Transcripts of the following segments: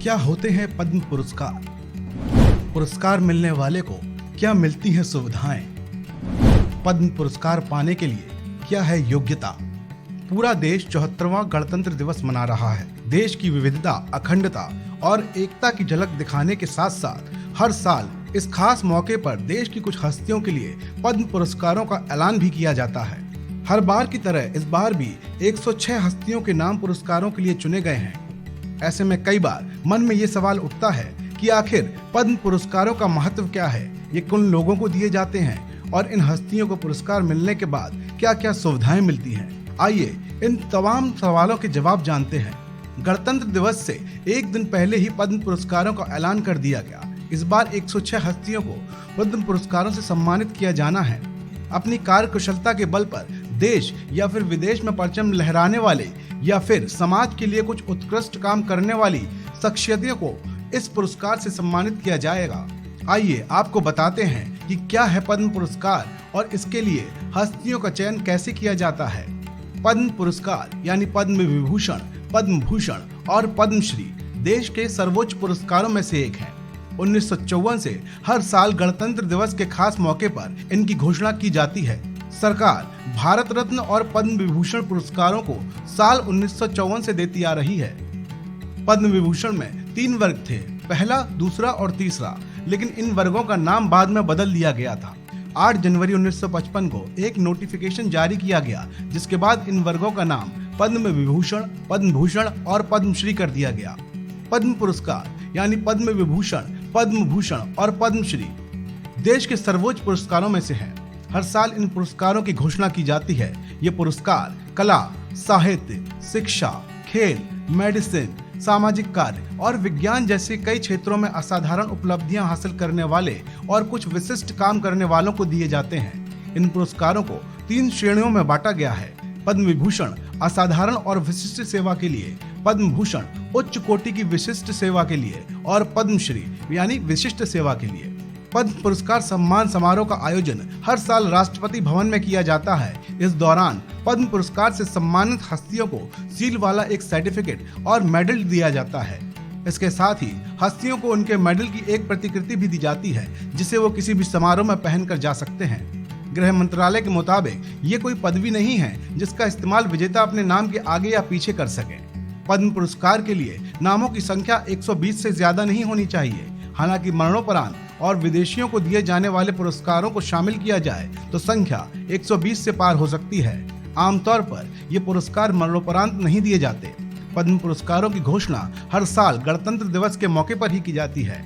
क्या होते हैं पद्म पुरस्कार? पुरस्कार मिलने वाले को क्या मिलती हैं सुविधाएं? पद्म पुरस्कार पाने के लिए क्या है योग्यता? पूरा देश 74वां गणतंत्र दिवस मना रहा है। देश की विविधता, अखंडता और एकता की झलक दिखाने के साथ साथ हर साल इस खास मौके पर देश की कुछ हस्तियों के लिए पद्म पुरस्कारों का ऐलान भी किया जाता है। हर बार की तरह इस बार भी 106 हस्तियों के नाम पुरस्कारों के लिए चुने गए हैं। ऐसे में कई बार मन में ये सवाल उठता है कि आखिर पद्म पुरस्कारों का महत्व क्या है, ये किन लोगों को दिए जाते हैं और इन हस्तियों को पुरस्कार मिलने के बाद क्या क्या सुविधाएं मिलती हैं। आइए इन तमाम सवालों के जवाब जानते हैं। गणतंत्र दिवस से एक दिन पहले ही पद्म पुरस्कारों का ऐलान कर दिया गया। इस बार 106 हस्तियों को पद्म पुरस्कारों से सम्मानित किया जाना है। अपनी कार्य कुशलता के बल पर देश या फिर विदेश में परचम लहराने वाले या फिर समाज के लिए कुछ उत्कृष्ट काम करने वाली शख्सियतों को इस पुरस्कार से सम्मानित किया जाएगा। आइए आपको बताते हैं कि क्या है पद्म पुरस्कार और इसके लिए हस्तियों का चयन कैसे किया जाता है। पद्म पुरस्कार यानी पद्म विभूषण, पद्म भूषण और पद्मश्री देश के सर्वोच्च पुरस्कारों में से एक है। 1954 से हर साल गणतंत्र दिवस के खास मौके पर इनकी घोषणा की जाती है। सरकार भारत रत्न और पद्म विभूषण पुरस्कारों को साल 1954 से देती आ रही है। पद्म विभूषण में 3 वर्ग थे, पहला, दूसरा और तीसरा, लेकिन इन वर्गों का नाम बाद में बदल दिया गया था। 8 जनवरी 1955 को एक नोटिफिकेशन जारी किया गया, जिसके बाद इन वर्गों का नाम पद्म विभूषण, पद्म भूषण और पद्मश्री कर दिया गया। पद्म पुरस्कार यानी पद्म विभूषण, पद्म भूषण और पद्मश्री देश के सर्वोच्च पुरस्कारों में से हैं। हर साल इन पुरस्कारों की घोषणा की जाती है। ये पुरस्कार कला, साहित्य, शिक्षा, खेल, मेडिसिन, सामाजिक कार्य और विज्ञान जैसे कई क्षेत्रों में असाधारण उपलब्धियां हासिल करने वाले और कुछ विशिष्ट काम करने वालों को दिए जाते हैं। इन पुरस्कारों को 3 श्रेणियों में बांटा गया है। पद्म विभूषण असाधारण और विशिष्ट सेवा के लिए, पद्म भूषण उच्च कोटि की विशिष्ट सेवा के लिए और पद्मश्री यानी विशिष्ट सेवा के लिए। पद्म पुरस्कार सम्मान समारोह का आयोजन हर साल राष्ट्रपति भवन में किया जाता है। इस दौरान पद्म पुरस्कार से सम्मानित हस्तियों को सील वाला एक सर्टिफिकेट और मेडल दिया जाता है। इसके साथ ही हस्तियों को उनके मेडल की एक प्रतिकृति भी दी जाती है, जिसे वो किसी भी समारोह में पहनकर जा सकते हैं। गृह मंत्रालय के मुताबिक ये कोई पदवी नहीं है जिसका इस्तेमाल विजेता अपने नाम के आगे या पीछे कर सके। पद्म पुरस्कार के लिए नामों की संख्या 120 से ज्यादा नहीं होनी चाहिए। हालांकि मरणोपरांत और विदेशियों को दिए जाने वाले पुरस्कारों को शामिल किया जाए तो संख्या 120 से पार हो सकती है। आमतौर पर ये पुरस्कार मरणोपरांत नहीं दिए जाते। पद्म पुरस्कारों की घोषणा हर साल गणतंत्र दिवस के मौके पर ही की जाती है।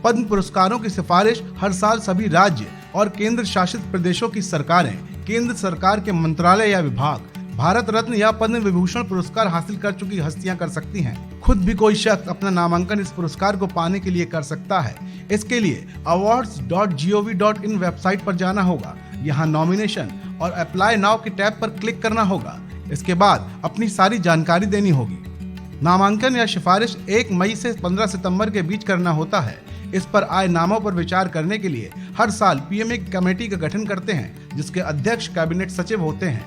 पद्म पुरस्कारों की सिफारिश हर साल सभी राज्य और केंद्र शासित प्रदेशों की सरकारें, केंद्र सरकार के मंत्रालय या विभाग भारत रत्न या पद्म विभूषण पुरस्कार हासिल कर चुकी हस्तियां कर सकती हैं। खुद भी कोई शख्स अपना नामांकन इस पुरस्कार को पाने के लिए कर सकता है। इसके लिए awards.gov.in वेबसाइट पर जाना होगा। यहाँ नॉमिनेशन और अप्लाई नाउ की टैब पर क्लिक करना होगा। इसके बाद अपनी सारी जानकारी देनी होगी। नामांकन या सिफारिश 1 मई से 15 सितंबर के बीच करना होता है। इस पर आए नामों पर विचार करने के लिए हर साल पीएम एक कमेटी का गठन करते हैं, जिसके अध्यक्ष कैबिनेट सचिव होते हैं।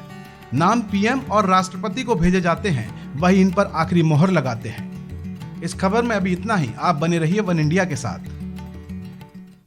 नाम पीएम और राष्ट्रपति को भेजे जाते हैं, वही इन पर आखिरी मोहर लगाते हैं। इस खबर में अभी इतना ही। आप बने रहिए वन इंडिया के साथ।